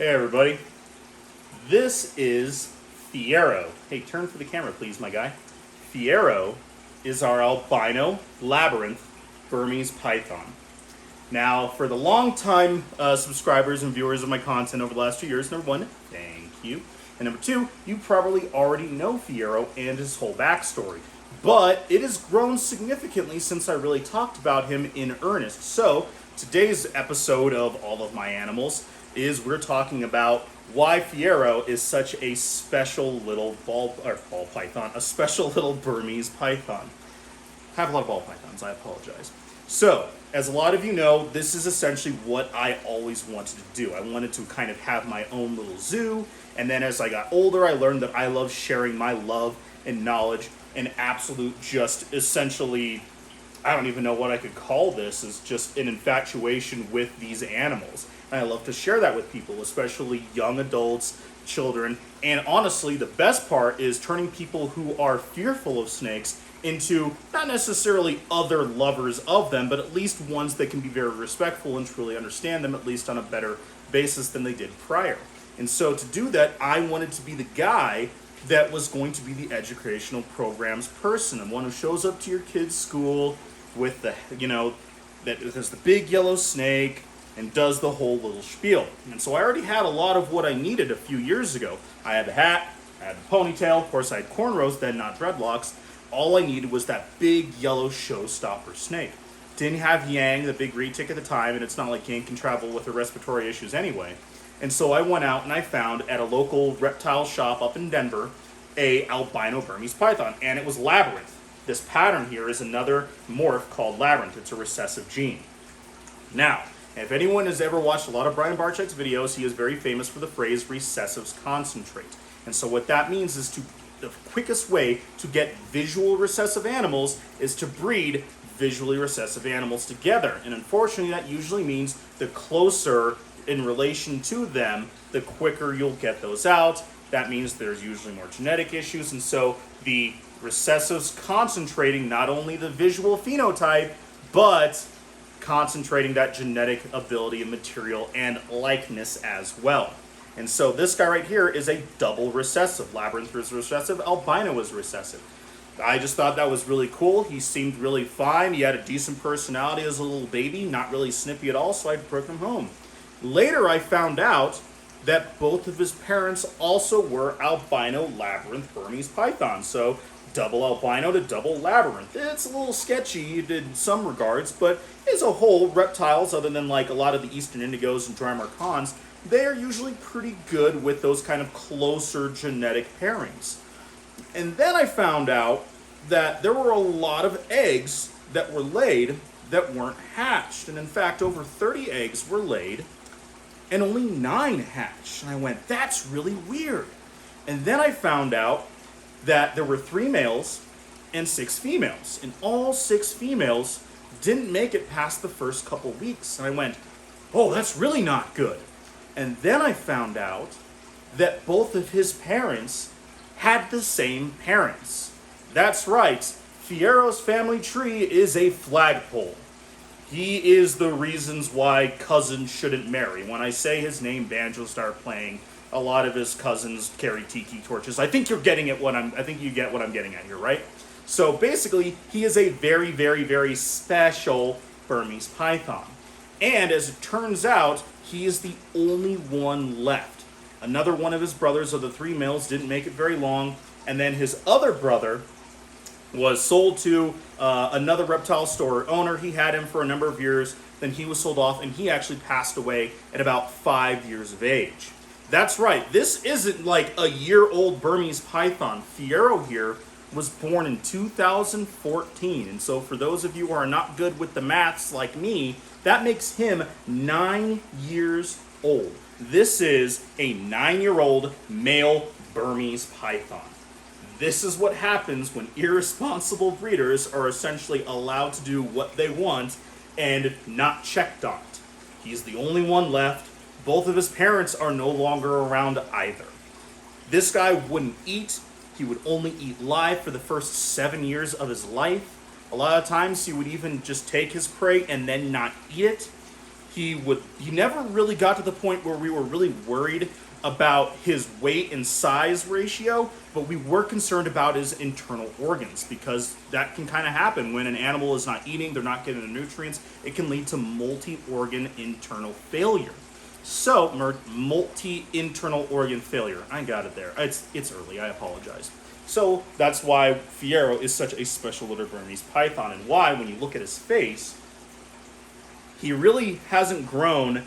Hey everybody, this is Fiero. Hey, turn for the camera please, my guy. Fiero is our albino labyrinth Burmese python. Now, for the long-time subscribers and viewers of my content over the last 2 years, number one, thank you. And number two, you probably already know Fiero and his whole backstory. But it has grown significantly since I really talked about him in earnest. So, today's episode of All of My Animals is we're talking about why Fiero is such a special little ball python, a special little Burmese python. I have a lot of ball pythons, I apologize. So, as a lot of you know, this is essentially what I always wanted to do. I wanted to kind of have my own little zoo, and then as I got older, I learned that I love sharing my love and knowledge and absolute just essentially, I don't even know what I could call this, is just an infatuation with these animals. And I love to share that with people, especially young adults, children, and honestly, the best part is turning people who are fearful of snakes into not necessarily other lovers of them, but at least ones that can be very respectful and truly understand them, at least on a better basis than they did prior. And so to do that, I wanted to be the guy that was going to be the educational programs person, and one who shows up to your kid's school with the, that has the big yellow snake and does the whole little spiel. And so I already had a lot of what I needed a few years ago. I had the hat, I had the ponytail, of course I had cornrows then, not dreadlocks. All I needed was that big yellow showstopper snake. Didn't have Yang, the big retic at the time, and it's not like Yang can travel with her respiratory issues anyway. And so I went out and I found at a local reptile shop up in Denver a albino Burmese python, and it was Labyrinth. This pattern here is another morph called Labyrinth. It's a recessive gene. Now, if anyone has ever watched a lot of Brian Barczyk's videos, he is very famous for the phrase Restrictives Concentrate. And so what that means is the quickest way to get visual recessive animals is to breed visually recessive animals together. And unfortunately, that usually means the closer in relation to them, the quicker you'll get those out. That means there's usually more genetic issues. And so the recessives concentrating not only the visual phenotype, but concentrating that genetic ability and material and likeness as well. And so this guy right here is a double recessive. Labyrinth is recessive, albino is recessive. I just thought that was really cool. He seemed really fine. He had a decent personality as a little baby, not really snippy at all, so I took him home. Later I found out that both of his parents also were albino Labyrinth Burmese pythons. So double albino to double labyrinth. It's a little sketchy in some regards, but as a whole, reptiles, other than like a lot of the eastern indigos and Drymarchons, they are usually pretty good with those kind of closer genetic pairings. And then I found out that there were a lot of eggs that were laid that weren't hatched. And in fact, over 30 eggs were laid and only 9 hatched. And I went, that's really weird. And then I found out that there were 3 males and 6 females. And all 6 females didn't make it past the first couple weeks. And I went, oh, that's really not good. And then I found out that both of his parents had the same parents. That's right, Fiero's family tree is a flagpole. He is the reasons why cousins shouldn't marry. When I say his name, banjos start playing. A lot of his cousins carry tiki torches. I think you're getting at I think you get what I'm getting at here, right? So basically, he is a very, very, very special Burmese python. And as it turns out, he is the only one left. Another one of his brothers of the 3 males didn't make it very long, and then his other brother was sold to another reptile store owner. He had him for a number of years, then he was sold off, and he actually passed away at about 5 years of age. That's right, this isn't like a year-old Burmese python. Fiero here was born in 2014, and so for those of you who are not good with the maths like me, that makes him 9 years old. This is a 9-year-old male Burmese python. This is what happens when irresponsible breeders are essentially allowed to do what they want and not checked on it. He's the only one left. Both of his parents are no longer around either. This guy wouldn't eat. He would only eat live for the first 7 years of his life. A lot of times he would even just take his prey and then not eat it. He never really got to the point where we were really worried about his weight and size ratio, but we were concerned about his internal organs, because that can kind of happen when an animal is not eating, they're not getting the nutrients. It can lead to multi-organ internal failure. So, multi-internal organ failure. I got it there. It's early, I apologize. So, that's why Fiero is such a special little Burmese python, and why, when you look at his face, he really hasn't grown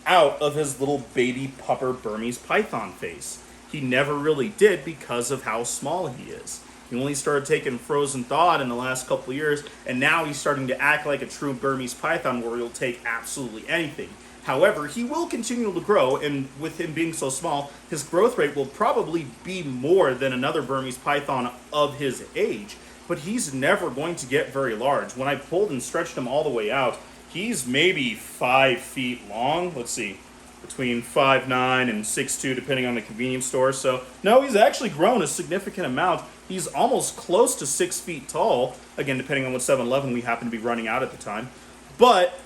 out of his little baby pupper Burmese python face. He never really did, because of how small he is. He only started taking frozen thawed in the last couple of years, and now he's starting to act like a true Burmese python where he'll take absolutely anything. However, he will continue to grow, and with him being so small, his growth rate will probably be more than another Burmese python of his age, but he's never going to get very large. When I pulled and stretched him all the way out, he's maybe 5 feet long. Let's see, between 5'9" and 6'2", depending on the convenience store. So, no, he's actually grown a significant amount. He's almost close to 6 feet tall, again, depending on what 7-Eleven we happen to be running out at the time. But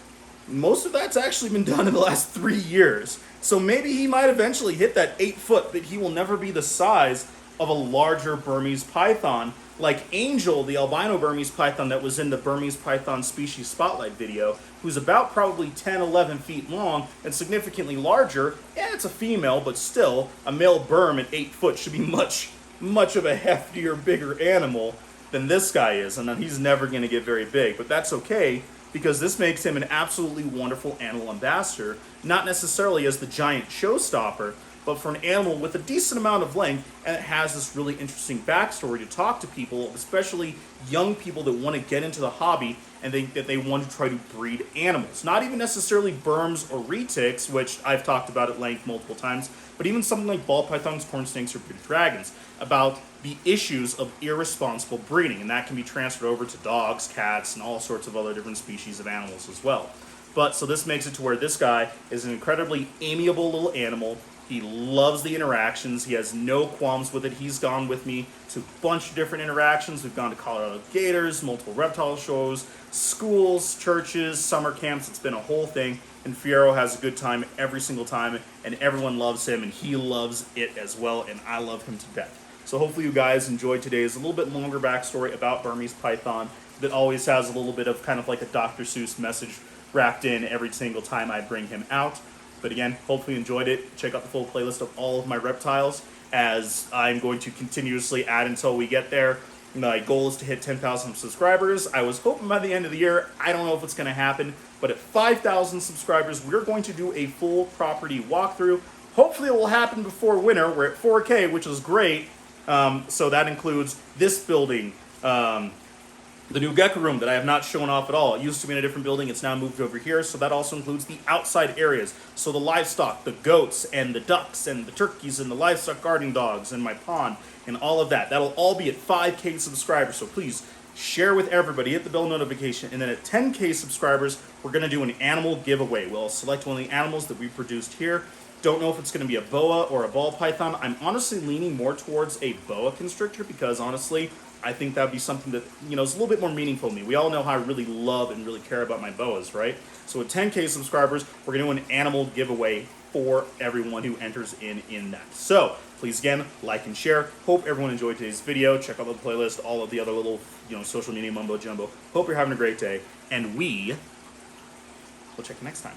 most of that's actually been done in the last 3 years. So maybe he might eventually hit that 8 foot, but he will never be the size of a larger Burmese python, like Angel, the albino Burmese python that was in the Burmese Python Species Spotlight video, who's about probably 10, 11 feet long and significantly larger. Yeah, it's a female, but still, a male Burm at 8 foot should be much of a heftier, bigger animal than this guy is, and he's never going to get very big. But that's okay, because this makes him an absolutely wonderful animal ambassador, not necessarily as the giant showstopper, but for an animal with a decent amount of length, and it has this really interesting backstory to talk to people, especially young people that want to get into the hobby and that they want to try to breed animals. Not even necessarily Burms or retics, which I've talked about at length multiple times, but even something like ball pythons, corn snakes, or bearded dragons, about the issues of irresponsible breeding, and that can be transferred over to dogs, cats, and all sorts of other different species of animals as well. But so this makes it to where this guy is an incredibly amiable little animal. He loves the interactions. He has no qualms with it. He's gone with me to a bunch of different interactions. We've gone to Colorado Gators, multiple reptile shows, schools, churches, summer camps. It's been a whole thing. And Fiero has a good time every single time, and everyone loves him, and he loves it as well, and I love him to death. So hopefully you guys enjoyed today's a little bit longer backstory about Burmese python that always has a little bit of kind of like a Dr. Seuss message wrapped in every single time I bring him out. But again, hopefully you enjoyed it. Check out the full playlist of all of my reptiles, as I'm going to continuously add until we get there. My goal is to hit 10,000 subscribers. I was hoping by the end of the year. I don't know if it's going to happen, but at 5,000 subscribers, we're going to do a full property walkthrough. Hopefully it will happen before winter. We're at 4K, which is great. So that includes this building, the new gecko room that I have not shown off at all. It used to be in a different building. It's now moved over here. So that also includes the outside areas. So the livestock, the goats and the ducks and the turkeys and the livestock guarding dogs and my pond and all of that. That'll all be at 5K subscribers. So please share with everybody, hit the bell notification. And then at 10K subscribers, we're going to do an animal giveaway. We'll select one of the animals that we produced here. Don't know if it's going to be a boa or a ball python. I'm honestly leaning more towards a boa constrictor, because honestly, I think that would be something that, is a little bit more meaningful to me. We all know how I really love and really care about my boas, right? So with 10K subscribers, we're going to do an animal giveaway for everyone who enters in that. So please, again, like and share. Hope everyone enjoyed today's video. Check out the playlist, all of the other little, social media mumbo jumbo. Hope you're having a great day, and we will check you next time.